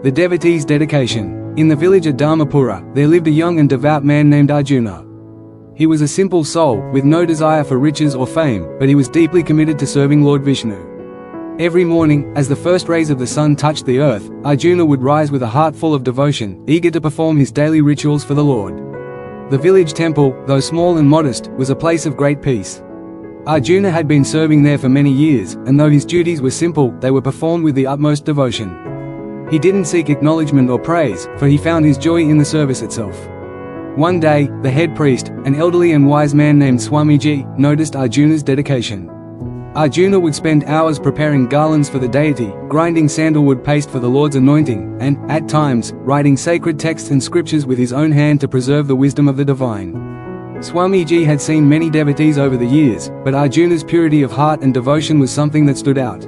The Devotee's dedication. In the village of Dharmapura, there lived a young and devout man named Arjuna. He was a simple soul, with no desire for riches or fame, but he was deeply committed to serving Lord Vishnu. Every morning, as the first rays of the sun touched the earth, Arjuna would rise with a heart full of devotion, eager to perform his daily rituals for the Lord. The village temple, though small and modest, was a place of great peace. Arjuna had been serving there for many years, and though his duties were simple, they were performed with the utmost devotion. He didn't seek acknowledgement or praise, for he found his joy in the service itself. One day, the head priest, an elderly and wise man named Swamiji, noticed Arjuna's dedication. Arjuna would spend hours preparing garlands for the deity, grinding sandalwood paste for the Lord's anointing, and, at times, writing sacred texts and scriptures with his own hand to preserve the wisdom of the divine. Swamiji had seen many devotees over the years, but Arjuna's purity of heart and devotion was something that stood out.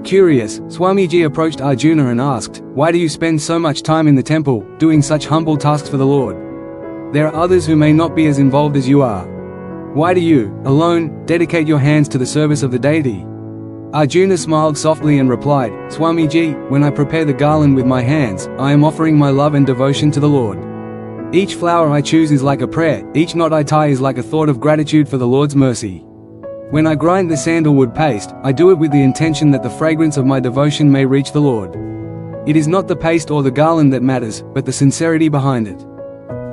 Curious, Swamiji approached Arjuna and asked, "Why do you spend so much time in the temple, doing such humble tasks for the Lord? There are others who may not be as involved as you are. Why do you, alone, dedicate your hands to the service of the deity?" Arjuna smiled softly and replied, "Swamiji, when I prepare the garland with my hands, I am offering my love and devotion to the Lord. Each flower I choose is like a prayer, each knot I tie is like a thought of gratitude for the Lord's mercy. When I grind the sandalwood paste, I do it with the intention that the fragrance of my devotion may reach the Lord. It is not the paste or the garland that matters, but the sincerity behind it.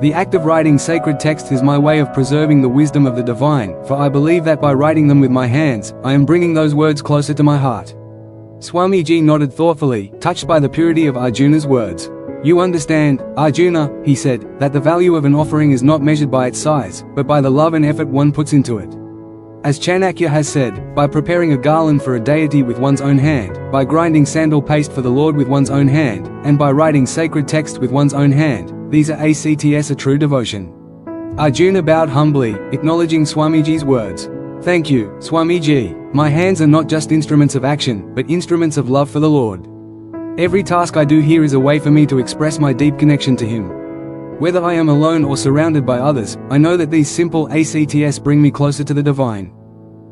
The act of writing sacred texts is my way of preserving the wisdom of the divine, for I believe that by writing them with my hands, I am bringing those words closer to my heart." Swamiji nodded thoughtfully, touched by the purity of Arjuna's words. "You understand, Arjuna," he said, "that the value of an offering is not measured by its size, but by the love and effort one puts into it. As Chanakya has said, by preparing a garland for a deity with one's own hand, by grinding sandal paste for the Lord with one's own hand, and by writing sacred text with one's own hand, these are acts of true devotion." Arjuna bowed humbly, acknowledging Swamiji's words. "Thank you, Swamiji. My hands are not just instruments of action, but instruments of love for the Lord. Every task I do here is a way for me to express my deep connection to Him. Whether I am alone or surrounded by others, I know that these simple acts bring me closer to the divine."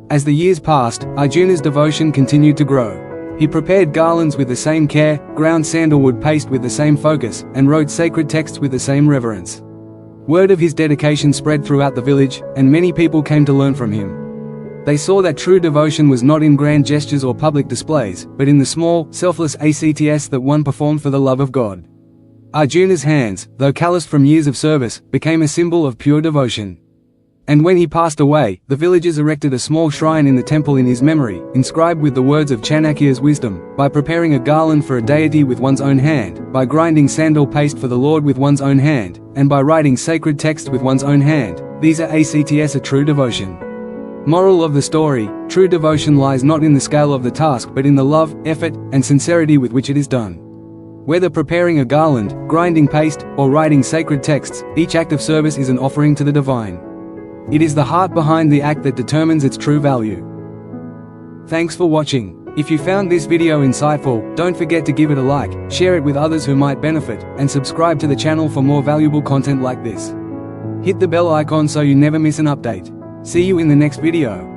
As the years passed, Arjuna's devotion continued to grow. He prepared garlands with the same care, ground sandalwood paste with the same focus, and wrote sacred texts with the same reverence. Word of his dedication spread throughout the village, and many people came to learn from him. They saw that true devotion was not in grand gestures or public displays, but in the small, selfless acts that one performed for the love of God. Arjuna's hands, though calloused from years of service, became a symbol of pure devotion. And when he passed away, the villagers erected a small shrine in the temple in his memory, inscribed with the words of Chanakya's wisdom: by preparing a garland for a deity with one's own hand, by grinding sandal paste for the Lord with one's own hand, and by writing sacred text with one's own hand, these are acts of true devotion. Moral of the story: true devotion lies not in the scale of the task but in the love, effort, and sincerity with which it is done. Whether preparing a garland, grinding paste, or writing sacred texts, each act of service is an offering to the divine. It is the heart behind the act that determines its true value. Thanks for watching. If you found this video insightful, don't forget to give it a like, share it with others who might benefit, and subscribe to the channel for more valuable content like this. Hit the bell icon so you never miss an update. See you in the next video.